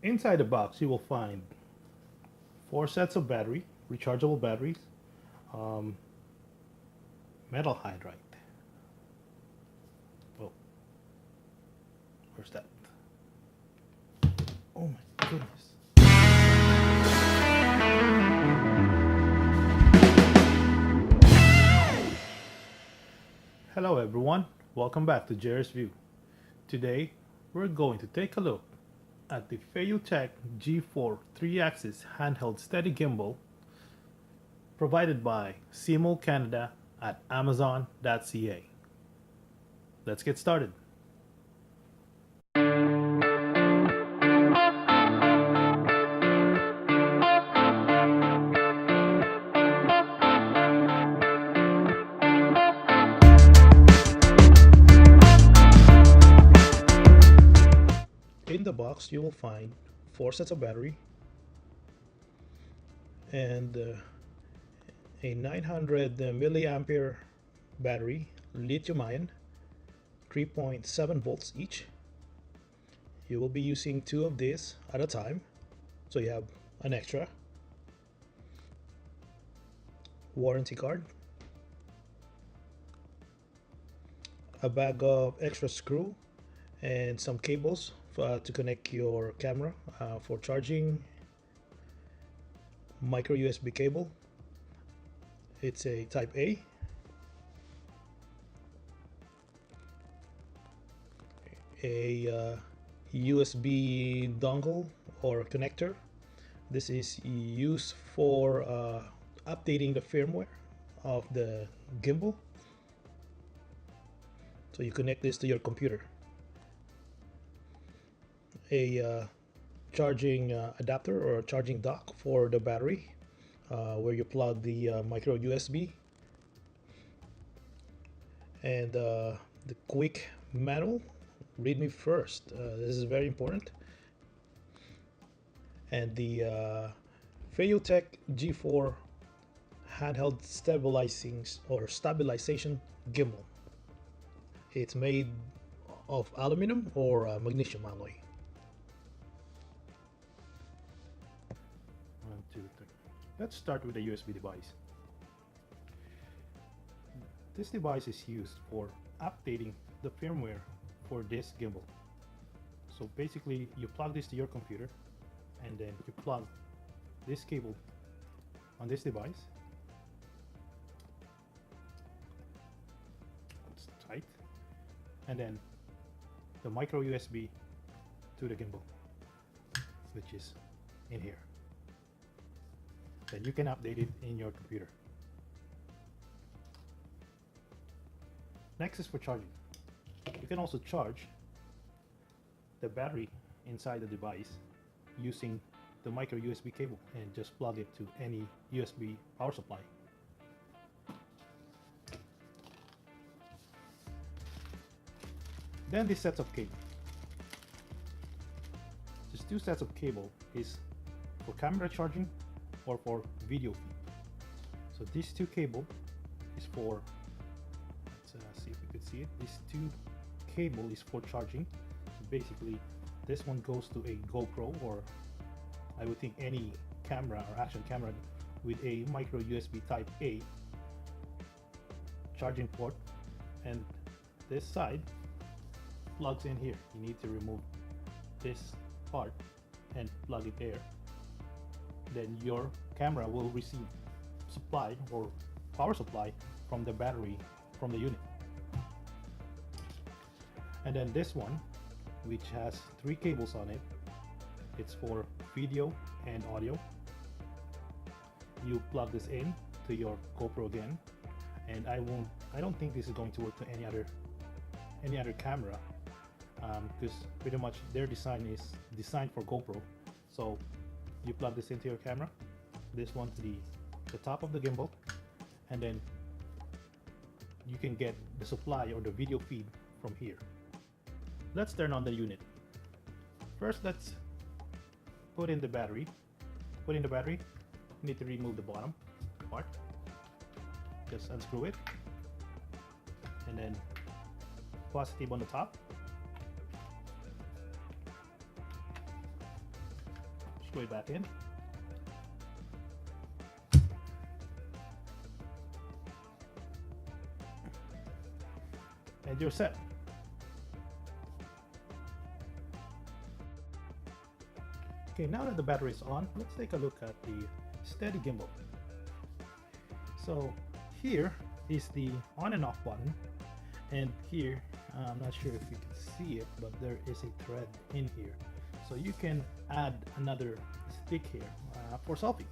Inside the box, you will find four sets of battery, rechargeable batteries, um, metal hydride. Oh, where's that? Oh my goodness. Hello everyone, welcome back to Jerry's View. Today, we're going to take a look at the Feiyu G4 3-axis handheld steady gimbal provided by Simul Canada at amazon.ca. Let's get started. In the box, you will find four sets of battery and a 900 milliampere battery, lithium ion, 3.7 volts each. You will be using two of these at a time, so you have an extra warranty card, a bag of extra screw, and some cables to connect your camera for charging, micro USB cable. It's a type A, a USB dongle or connector. This is used for updating the firmware of the gimbal. So you connect this to your computer. A charging adapter or charging dock for the battery, where you plug the micro USB, and the quick manual. Read me first. This is very important. And the Feiyu G4 handheld stabilization gimbal. It's made of aluminum or magnesium alloy. 1, 2, 3. Let's start with the USB device. This device is used for updating the firmware for this gimbal. So basically, you plug this to your computer, and then you plug this cable on this device. It's tight. And then the micro USB to the gimbal, which is in here. Then you can update it in your computer. Next is for charging. You can also charge the battery inside the device using the micro USB cable and just plug it to any USB power supply. Then this sets of cable. These two sets of cable is for camera charging or for video feed. So these two cable is for, let's see if we could see it. These two cable is for charging. So basically, this one goes to a GoPro, or I would think any camera or action camera with a micro USB type A charging port, and this side plugs in here. You need to remove this part and plug it there. Then your camera will receive supply or power supply from the battery from the unit. And then this one, which has three cables on it, it's for video and audio. You plug this in to your GoPro again, and I don't think this is going to work to any other camera, because pretty much their design is designed for GoPro. So you plug this into your camera, this one to the top of the gimbal, and then you can get the supply or the video feed from here. Let's turn on the unit. First, let's put in the battery. You need to remove the bottom part. Just unscrew it, and then positive on the top, screw it back in. And you're set. Okay, now that the battery is on, let's take a look at the steady gimbal. So here is the on and off button, and here I'm not sure if you can see it, but there is a thread in here, so you can add another stick here for selfie,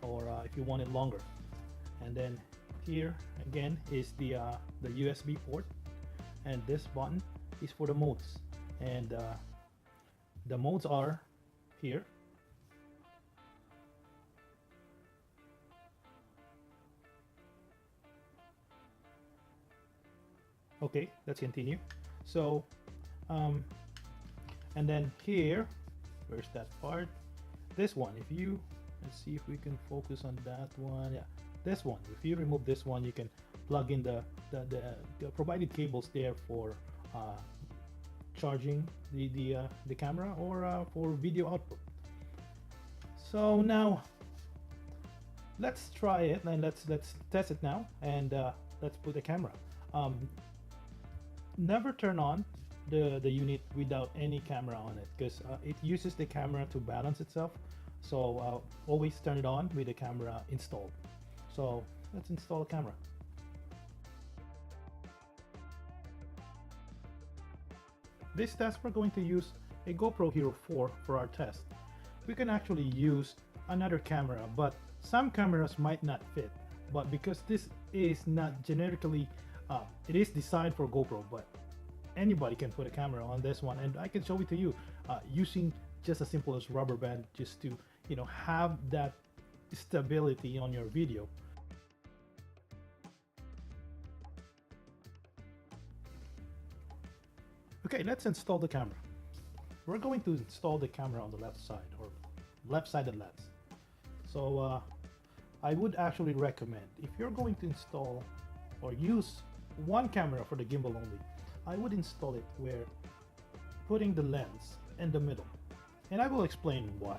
or if you want it longer. And then here again is the USB port, and this button is for the modes, and the modes are here. Okay, let's continue. So and then here, where's that part? This one, if you, let's see if we can focus on that one. Yeah, this one, if you remove this one, you can plug in the provided cables there for charging the camera, or for video output. So now let's try it, and let's test it now, and let's put the camera. Never turn on the unit without any camera on it, because it uses the camera to balance itself. So always turn it on with the camera installed. So let's install the camera. This test, we're going to use a GoPro Hero 4 for our test. We can actually use another camera, but some cameras might not fit. But because this is not generically, it is designed for GoPro, but anybody can put a camera on this one, and I can show it to you using just as simple as rubber band, just to, you know, have that stability on your video. Okay, let's install the camera. We're going to install the camera on the left side, or left-sided lens. So I would actually recommend, if you're going to install or use one camera for the gimbal only, I would install it where putting the lens in the middle. And I will explain why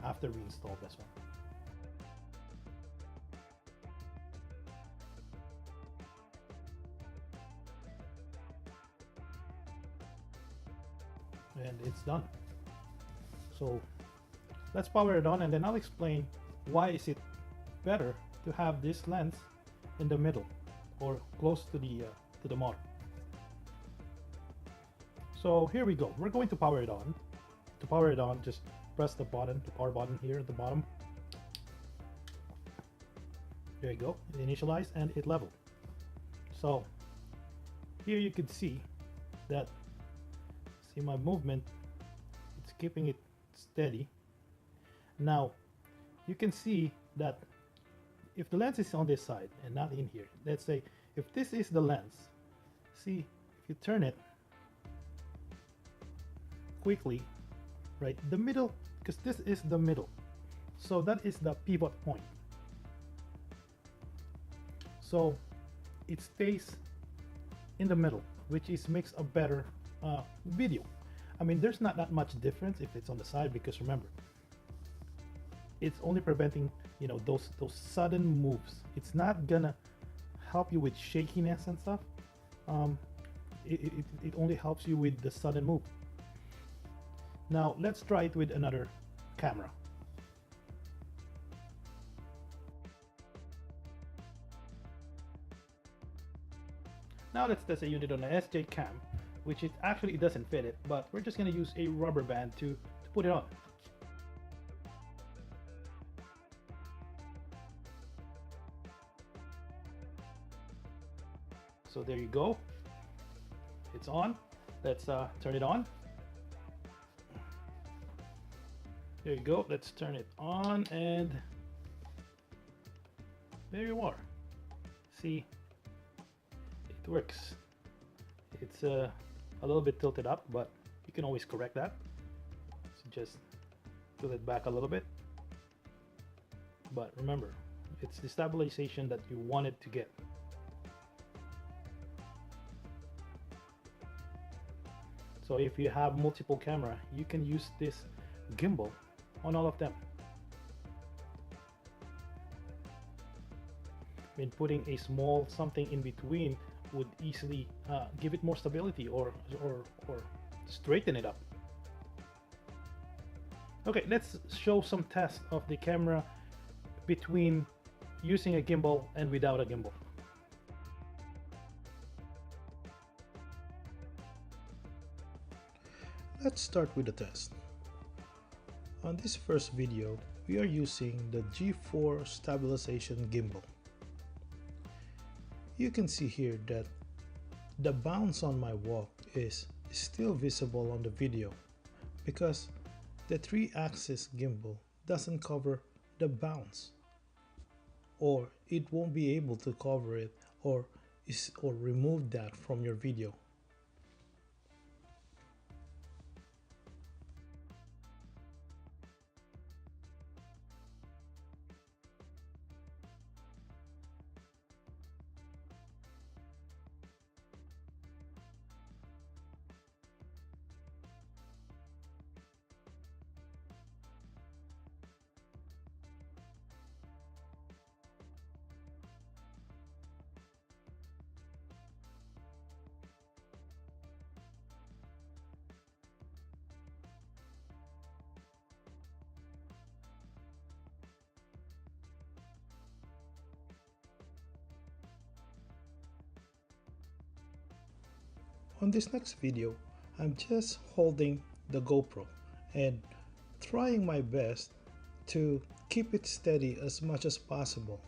after we install this one. And it's done. So let's power it on, and then I'll explain why is it better to have this lens in the middle or close to the model. So here we go. We're going to power it on. To power it on, just press the button, the power button here at the bottom. There you go. It initialized and it leveled. So here you can see that, see my movement, it's keeping it steady. Now you can see that if the lens is on this side and not in here, let's say if this is the lens, see, if you turn it quickly, right, the middle, because this is the middle, so that is the pivot point, so it stays in the middle, which makes a better video. I mean, there's not that much difference if it's on the side, because remember, it's only preventing, you know, those sudden moves. It's not gonna help you with shakiness and stuff. It only helps you with the sudden move. Now let's try it with another camera. Now let's test a unit on an SJCAM, which it actually doesn't fit it, but we're just going to use a rubber band to put it on. So there you go. It's on. Let's turn it on. There you go. Let's turn it on, and there you are. See, it works. It's a little bit tilted up, but you can always correct that. So just tilt it back a little bit. But remember, it's the stabilization that you want it to get. So if you have multiple camera, you can use this gimbal on all of them. When putting a small something in between would easily give it more stability or straighten it up. Okay, let's show some tests of the camera between using a gimbal and without a gimbal. Let's start with the test. On this first video, we are using the G4 Stabilization Gimbal. You can see here that the bounce on my walk is still visible on the video because the 3-axis gimbal doesn't cover the bounce, or it won't be able to cover it or remove that from your video. On this next video, I'm just holding the GoPro and trying my best to keep it steady as much as possible.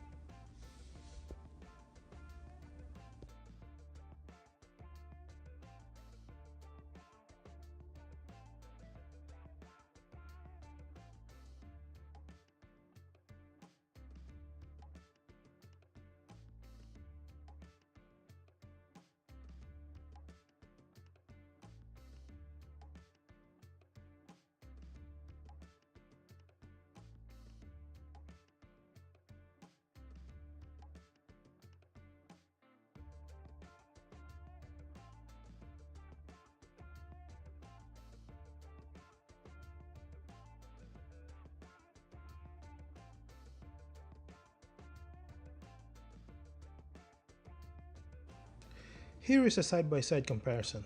Here is a side-by-side comparison.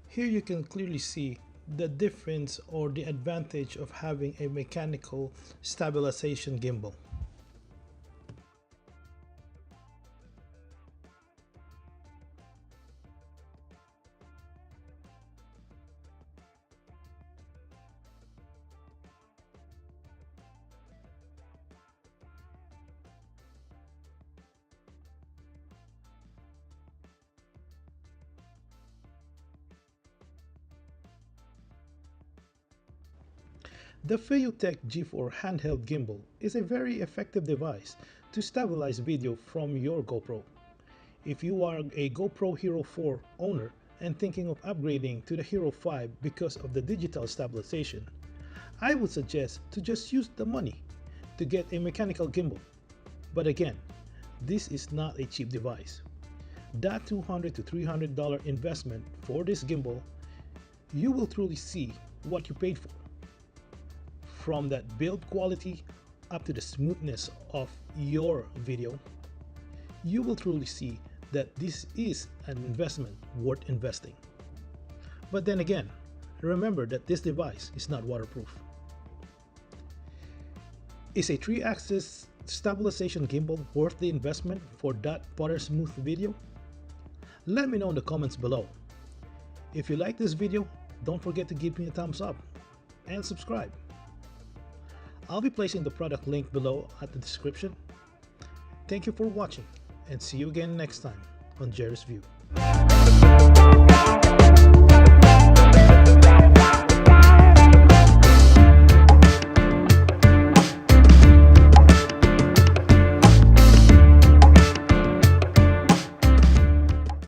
Here you can clearly see the difference or the advantage of having a mechanical stabilization gimbal. The Feiyu G4 handheld gimbal is a very effective device to stabilize video from your GoPro. If you are a GoPro Hero 4 owner and thinking of upgrading to the Hero 5 because of the digital stabilization, I would suggest to just use the money to get a mechanical gimbal. But again, this is not a cheap device. That $200 to $300 investment for this gimbal, you will truly see what you paid for. From that build quality up to the smoothness of your video, you will truly see that this is an investment worth investing. But then again, remember that this device is not waterproof. Is a 3-axis stabilization gimbal worth the investment for that butter smooth video? Let me know in the comments below. If you like this video, don't forget to give me a thumbs up and subscribe. I'll be placing the product link below at the description. Thank you for watching and see you again next time on Jerry's View.